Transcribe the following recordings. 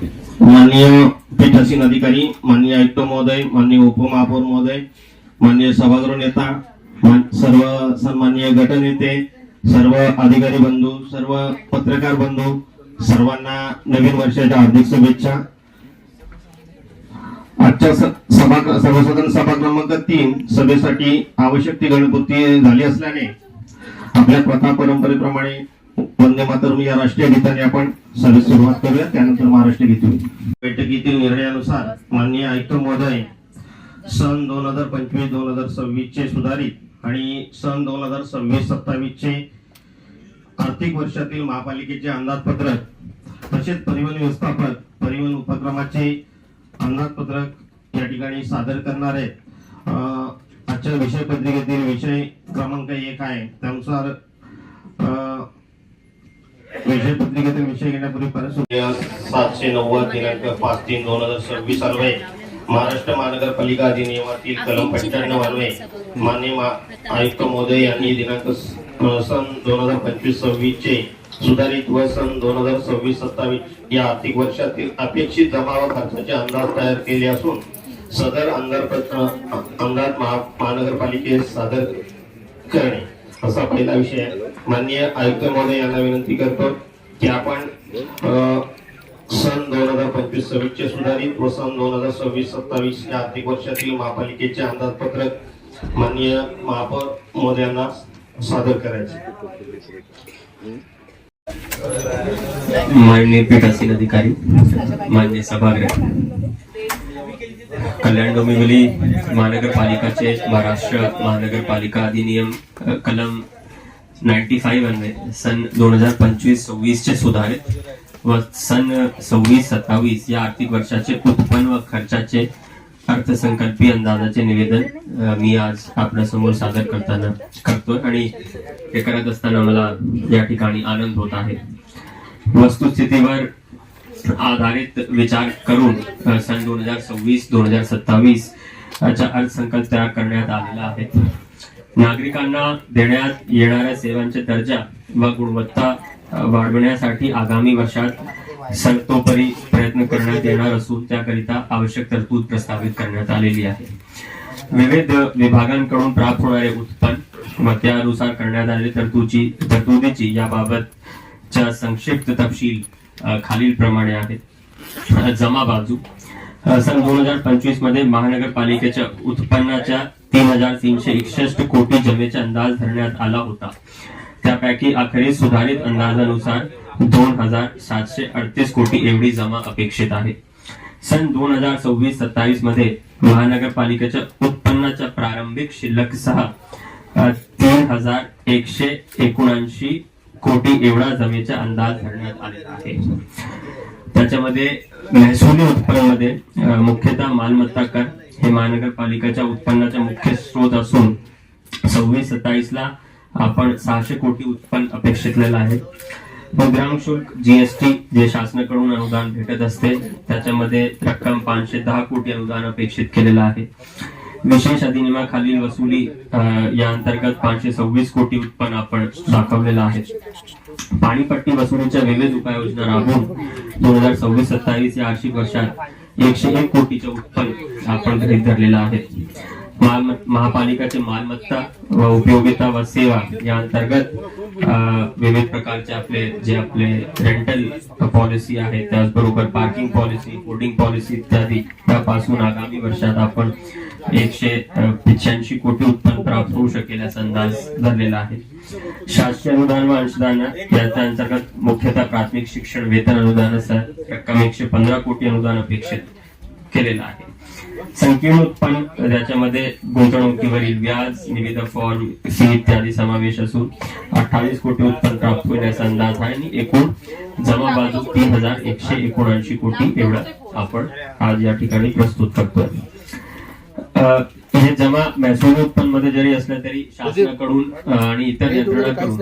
माननीय पीठासीन अधिकारी, माननीय आयुक्त महोदय, माननीय उपमहापौर महोदय, माननीय सभागृह नेता, सर्व सन्माननीय गटनेते, सर्व अधिकारी बंधू, सर्व पत्रकार बंधू, सर्वांना नवीन वर्षाच्या हार्दिक शुभेच्छा। आजच्या सर्वसाधारण सभा क्रमांक 3 सभेसाठी आवश्यक ती गणपूर्ती झाली असल्याने आपल्या प्रथा परंपरेप्रमाणे वंदे मातरम या राष्ट्रीय गीताने आपण सभेस सुरुवात करूया, त्यानंतर महाराष्ट्र गीत होईल। बैठकीतील निर्णयानुसार माननीय आयुक्त महोदय सन 2025-2026 चे सुधारित आणि सन 2026-27 चे आर्थिक वर्षातील महापालिकेचे अंदाजपत्रक तसेच परिवहन व्यवस्थापक परिवहन उपक्रमाचे अंदाजपत्रक या ठिकाणी सादर करणार आहेत। आजच्या विषय पत्रिकेतील विषय क्रमांक 1 आहे, त्यानुसार विषय पत्रिकेतील विषय घेण्यापूर्वी 790 दिनांक 5/3/2026 अन्वये महाराष्ट्र महानगरपालिका अधिनियमातील कलम 95 अन्वये माननीय आयुक्त महोदय यांनी दिनांक सन 2025-26 चे सुधारित व सन 2026-27 या आर्थिक वर्षातील अपेक्षित जमा व खर्चाचे अंदाज तयार केले असून सदर अंदाज महानगरपालिकेस सादर करणे असा पहिला विषय आहे। माननीय आयुक्त महोदय यांना विनंती करतो की आपण सन 2025-26 चे सुधारित व सन 2026-27 या आर्थिक वर्षातील महापालिकेचे अंदाजपत्रक माननीय महापौर महोदयांना सादर करायचे। माननीय पीठासीन अधिकारी, माननीय सभागृह, कल्याण डोंबिवली महानगरपालिकाचे महाराष्ट्र महानगरपालिका अधिनियम कलम 95 अन्वये सन 2025-26 चे सुधारित व सन 26-27 या आर्थिक वर्षाचे उत्पन्न व खर्चाचे अर्थसंकल्पीय अंदाजाचे निवेदन मी आज आपल्यासमोर सादर करतोय आणि हे करत असताना मला या ठिकाणी आनंद होत आहे। वस्तुस्थितीवर आधारित विचार करून सन 2026-2027 चा अर्थसंकल्प तयार करण्यात आलेला आहे। नागरिकांना देण्यात येणाऱ्या सेवांचे दर्जा व गुणवत्ता वाढवण्यासाठी आगामी वर्षात सर्वतोपरी प्रयत्न करण्यात येणार असून त्याकरिता आवश्यक तरतूद प्रस्तावित करण्यात आलेली आहे। विविध विभागांकडून प्राप्त होणारे उत्पन्न व त्यानुसार करण्यात आलेल्या तरतुदीची याबाबतच्या संक्षिप्त तपशील खालील प्रमाणे आहेत। जमा बाजू सन 2025 मध्ये महानगरपालिकेच्या उत्पन्नाच्या 3361 कोटी जमेचा अंदाज धरण्यात आला होता। त्यापैकी अखेरीस सुधारित अंदाजानुसार 2738 कोटी एवढी जमा अपेक्षित आहे। सन 2026-27 मध्ये महानगरपालिकेच्या उत्पन्नाच्या प्रारंभिक शिल्लक सह 3179 कोटी एवढा जमेचा अंदाज धरण्यात आलेला आहे। त्याच्यामध्ये महसुली उत्पन्नामध्ये मुख्यतः मालमत्ता कर हे महानगरपालिकेच्या उत्पन्नाचा मुख्य स्रोत असून 26-27 ला आपण 600 कोटी उत्पन्न अपेक्षितलेलं आहे। मुद्रांक शुल्क जीएसटी जे शासनाकडून अनुदान भेटत असते त्याच्यामध्ये रक्कम 510 कोटी अनुदान अपेक्षित केलेलं आहे। विशेष अधिनियमाखालील वसुली या अंतर्गत 526 कोटी उत्पन्न आपण दाखवलेलं आहे। पाणीपट्टी वसुलीच्या विविध उपाययोजना राबवून 2026-27 या आर्थिक वर्षात 101 कोटीचे उत्पन्न आपण गृहीत धरलेलं आहे। महापालिकाचे मालमत्ता व उपयोगिता व सेवा या अंतर्गत विविध प्रकारचे आपले रेंटल पॉलिसी आहे, त्याचबरोबर पार्किंग पॉलिसी, होर्डिंग पॉलिसी इत्यादी त्यापासून आगामी वर्षात आपण 185 कोटी उत्पन्न प्राप्त होऊ शकेल असा अंदाज धरलेला आहे। शासकीय अनुदान व अंशदान याच्या अंतर्गत मुख्यतः प्राथमिक शिक्षण वेतन अनुदानासह रक्कम 115 कोटी अनुदान अपेक्षित केलेलं आहे। संकीर्ण उत्पन्न त्याच्यामध्ये गुंतवणुकीवरील व्याज, निविदा, फॉर्म, फी इत्यादी समावेश असून 28 कोटी उत्पन्न प्राप्त होईल असा अंदाज आहे आणि एकूण जमा बाजू 3179 कोटी एवढा आपण आज या ठिकाणी प्रस्तुत करतोय। हे जमा महसूल उत्पन्न मध्ये जरी असलं तरी शासनाकडून आणि इतर यंत्रणांकडून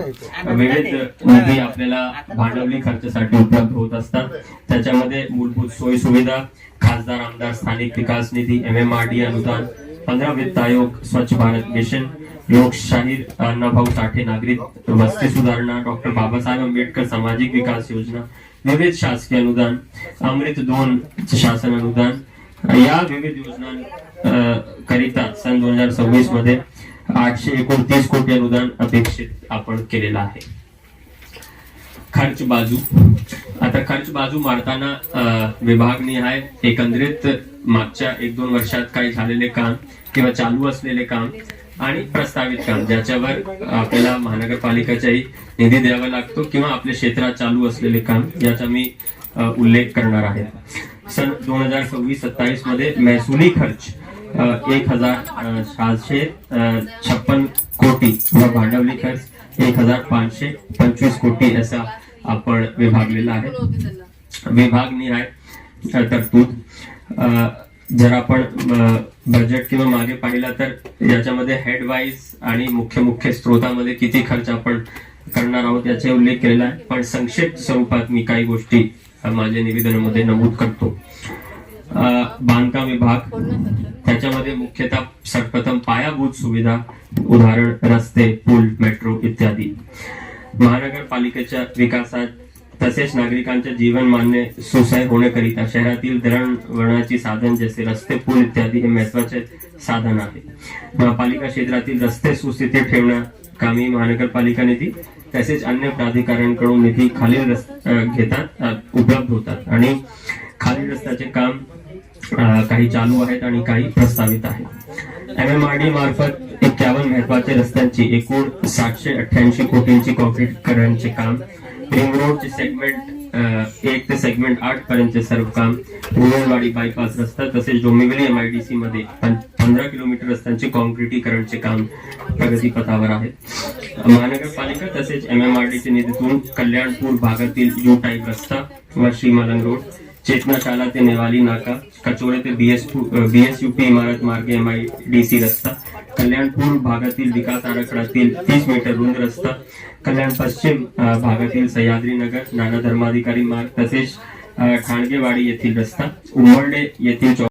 विविध निधी आपल्याला भांडवली खर्चासाठी उपलब्ध होत असतात। त्याच्यामध्ये मूलभूत सोयी सुविधा, खासदार आमदार स्थानिक विकास निधी, MMRD अनुदान, 15 वित्त आयोग, स्वच्छ भारत मिशन, लोकशाहीर अण्णाभाऊ साठे नागरिक वस्ती सुधारणा, डॉक्टर बाबासाहेब आंबेडकर सामाजिक विकास योजना, विविध शासकीय अनुदान, अमृत 2 शासन अनुदान या विविध योजना करिता सन 2026 मध्ये 829 कोटी अनुदान अपेक्षित आपण केलेलं आहे. खर्च बाजू, आता खर्च बाजू मांडताना विभागनिहाय एकंदरीत मागच्या 1-2 वर्षात काही झालेले काम किंवा चालू असलेले काम आणि प्रस्तावित काम ज्याच्यावर आपल्याला महानगरपालिकाचाही निधी द्यावा लागतो किंवा आपल्या क्षेत्रात चालू असलेले काम याचा मी उल्लेख करणार आहे. सन 2026-27 मध्ये महसुली खर्च 1,756 कोटी व भांडवली खर्च 1,525 कोटी असा आपण विभागलेला आहे. विभागनिहाय तरतूद जर आपण बजेट किंवा मागे पाहिला तर याच्यामध्ये हेड वाईज आणि मुख्य स्त्रोतामध्ये किती खर्च आपण करणार आहोत याचा उल्लेख केलेला आहे. पण संक्षिप्त स्वरूपात मी काही गोष्टी माझ्या निवेदनामध्ये नमूद करतो. बांधकाम विभाग, त्याच्यामध्ये मुख्यतः सर्वप्रथम पायाभूत सुविधा, उदाहरण रस्ते, पूल, मेट्रो इत्यादी. महानगरपालिकेच्या विकासात तसेच नागरिकांच्या जीवनमान्य सुसह्य होण्याकरिता शहरातील दळणवळणाची साधन जसे रस्ते, पूल इत्यादी हे महत्वाचे साधन आहे. महापालिका क्षेत्रातील रस्ते सुस्थितीत ठेवण्या कामी महानगरपालिका निधी तसेच अन्य प्राधिकाऱ्यांकडून निधी खालील घेतात उपलब्ध होतात आणि खालील रस्त्याचे काम काही चालू आहेत आणि काही प्रस्तावित आहे. MMRD मार्फत 51 महत्वाच्या रस्त्यांची एकूण 788 कोटींची कॉन्क्रीटीकरणचे काम, रिंग रोडचे सेगमेंट 1 ते सेगमेंट 8 पर्यंतचे सर्व काम, रुळणवाडी बायपास रस्ता तसेच डोंबिवली MIDC मध्ये 15 किलोमीटर रस्त्यांचे कॉन्क्रीटीकरणचे काम प्रगतीपथावर आहे. महानगरपालिका तसेच MMRDच्या निधीतून कल्याणपूर भागातील यू टाईप रस्ता व श्रीमलन रोड, चेतना शाला ते नेवाली नाका, कचोरे ते BSUP इमारत मार्गे MIDC रस्ता, कल्याणपूर भागातील विकास आराखड्यातील 30 मीटर रुंद रस्ता, कल्याण पश्चिम भागातील सह्याद्री नगर नाना धर्माधिकारी मार्ग तसेच ठाणगेवाडी येथील रस्ता, उमरडे येथील